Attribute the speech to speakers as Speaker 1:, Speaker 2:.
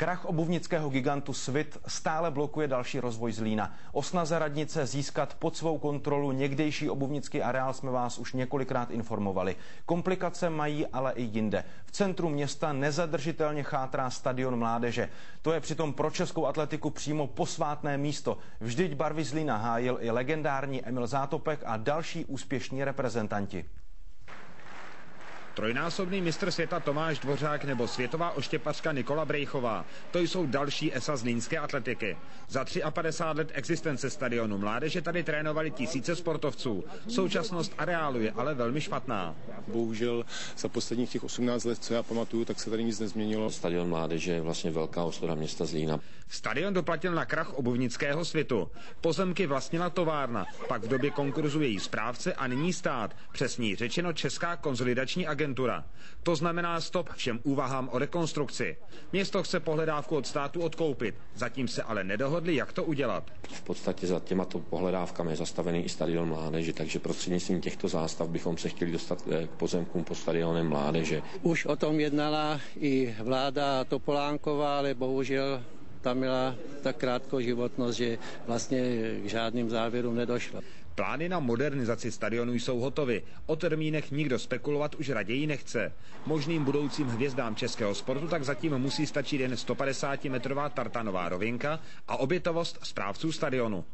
Speaker 1: Krach obuvnického gigantu Svit stále blokuje další rozvoj Zlína. O snaze radnice získat pod svou kontrolu někdejší obuvnický areál jsme vás už několikrát informovali. Komplikace mají ale i jinde. V centru města nezadržitelně chátrá stadion mládeže. To je přitom pro českou atletiku přímo posvátné místo. Vždyť barvy Zlína hájil i legendární Emil Zátopek a další úspěšní reprezentanti.
Speaker 2: Trojnásobný mistr světa Tomáš Dvořák nebo světová oštěpařka Nikola Brejchová. To jsou další esa zlínské atletiky. Za 53 let existence stadionu mládeže tady trénovali tisíce sportovců. Současnost areálu je ale velmi špatná.
Speaker 3: Bohužel za posledních těch 18 let, co já pamatuju, tak se tady nic nezměnilo.
Speaker 4: Stadion mládeže je vlastně velká ostuda města Zlína.
Speaker 2: Stadion doplatil na krach obuvnického Svitu. Pozemky vlastnila továrna, pak v době konkurzu její správce a nyní stát, přesněji řečeno Česká konsolidační agentura. To znamená stop všem úvahám o rekonstrukci. Město chce pohledávku od státu odkoupit, zatím se ale nedohodli, jak to udělat.
Speaker 4: V podstatě za těmato pohledávkami je zastavený i stadion mládeže, takže prostřednictvím těchto zástav bychom se chtěli dostat k pozemkům pod stadionem mládeže.
Speaker 5: Už o tom jednala i vláda Topolánková, ale bohužel tam měla tak krátkou životnost, že vlastně k žádným závěrům nedošla.
Speaker 2: Plány na modernizaci stadionu jsou hotovy. O termínech nikdo spekulovat už raději nechce. Možným budoucím hvězdám českého sportu tak zatím musí stačit jen 150-metrová tartanová rovinka a obětovost správců stadionu.